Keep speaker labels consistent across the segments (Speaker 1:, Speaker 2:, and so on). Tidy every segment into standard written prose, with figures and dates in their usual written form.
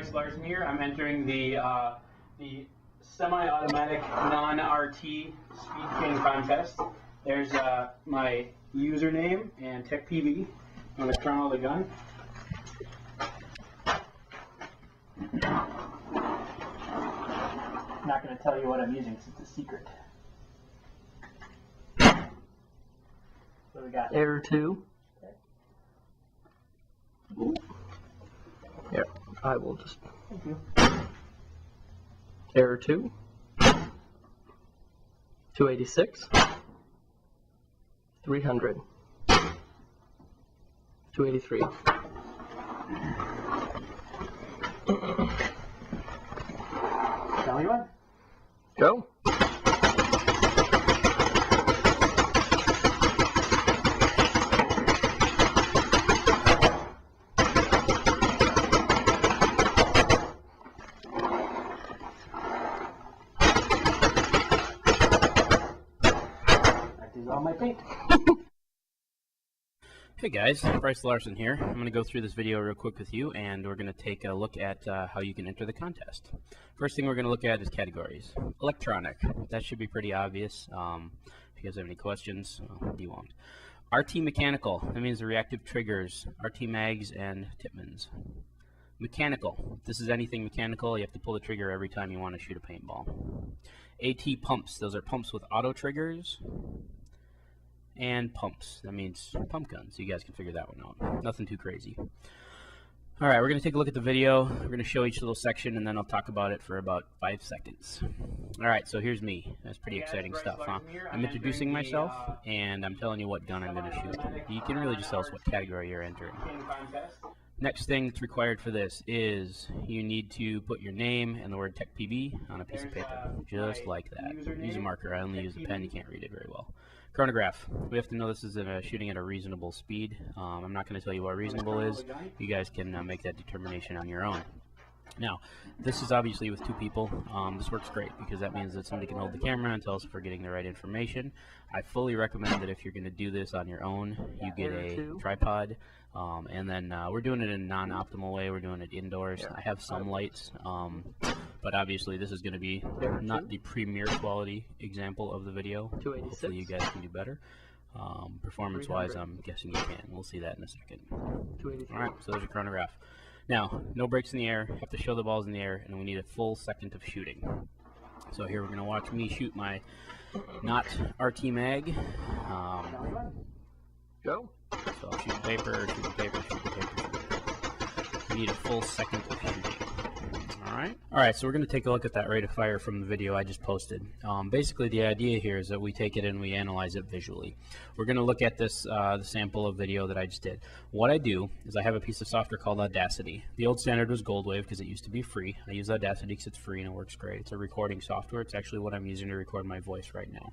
Speaker 1: Bryce Larson here. I'm entering the semi-automatic non-RT speed king contest. There's my username and TechPB on the Chrono the gun. I'm not going to tell you what I'm using because it's a secret. What do we got?
Speaker 2: Error 2.
Speaker 1: Okay.
Speaker 2: Here, I will just.
Speaker 1: Thank you.
Speaker 2: Error 2. 286. 300. 283.
Speaker 1: Tell me what?
Speaker 2: Go.
Speaker 1: That is all my paint.
Speaker 3: Hey guys, Bryce Larson here. I'm going to go through this video real quick with you, and we're going to take a look at how you can enter the contest. First thing we're going to look at is categories. Electronic. That should be pretty obvious. If you guys have any questions, well, you won't. RT mechanical. That means the reactive triggers, RT mags, and Tipmans. Mechanical. If this is anything mechanical, you have to pull the trigger every time you want to shoot a paintball. AT pumps. Those are pumps with auto triggers. And pumps. That means pump guns. You guys can figure that one out. Nothing too crazy. Alright, we're going to take a look at the video. We're going to show each little section, and then I'll talk about it for about 5 seconds. Alright, so here's me. That's pretty exciting stuff, huh? I'm introducing myself, and I'm telling you what gun I'm going to shoot. You can really just tell us what category you're entering. Next thing that's required for this is you need to put your name and the word TechPB on a piece of paper, just like that. Use a marker. I only use a pen. You can't read it very well. Chronograph. We have to know this is shooting at a reasonable speed. I'm not going to tell you what reasonable is. You guys can make that determination on your own. Now, this is obviously with 2 people. This works great because that means that somebody can hold the camera and tell us if we're getting the right information. I fully recommend that if you're going to do this on your own, you get a tripod. And then we're doing it in a non-optimal way. We're doing it indoors. I have some lights, but obviously this is going to be not the premier quality example of the video. Hopefully you guys can do better. Performance-wise, I'm guessing you can. We'll see that in a second. Alright, so there's a chronograph. Now, no breaks in the air. Have to show the balls in the air, and we need a full second of shooting. So here we're going to watch me shoot my not RT mag.
Speaker 2: Go.
Speaker 3: So I'll shoot the paper, shoot the paper, shoot the paper, shoot the paper. We need a full second of shooting. Alright, so we're going to take a look at that rate of fire from the video I just posted. Basically, the idea here is that we take it and we analyze it visually. We're going to look at this the sample of video that I just did. What I do is I have a piece of software called Audacity. The old standard was Goldwave because it used to be free. I use Audacity because it's free and it works great. It's a recording software. It's actually what I'm using to record my voice right now.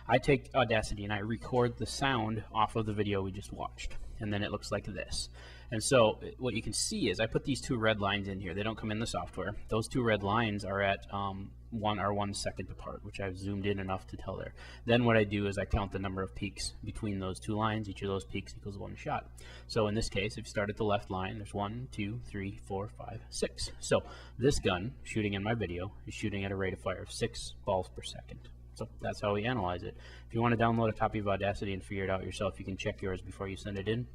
Speaker 3: I take Audacity and I record the sound off of the video we just watched. And then it looks like this. And so what you can see is I put these 2 red lines in here. They don't come in the software. Those 2 red lines are at 1 second apart, which I've zoomed in enough to tell there. Then what I do is I count the number of peaks between those 2 lines. Each of those peaks equals 1 shot. So in this case, if you start at the left line, there's 1, 2, 3, 4, 5, 6. So this gun, shooting in my video, is shooting at a rate of fire of 6 balls per second. So that's how we analyze it. If you want to download a copy of Audacity and figure it out yourself, you can check yours before you send it in.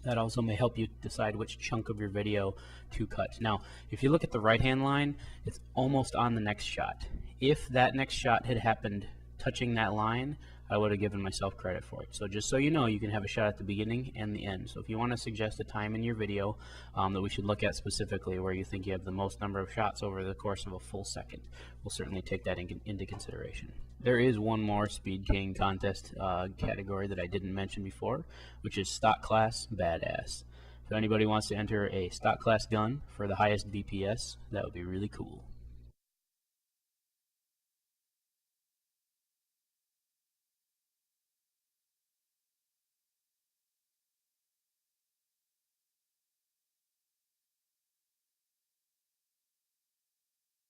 Speaker 3: That also may help you decide which chunk of your video to cut. Now, if you look at the right-hand line, it's almost on the next shot. If that next shot had happened touching that line, I would have given myself credit for it. So just so you know, you can have a shot at the beginning and the end. So if you want to suggest a time in your video that we should look at specifically where you think you have the most number of shots over the course of a full second, we'll certainly take that into consideration. There is one more Speed King contest category that I didn't mention before, which is stock class badass. If anybody wants to enter a stock class gun for the highest BPS, that would be really cool.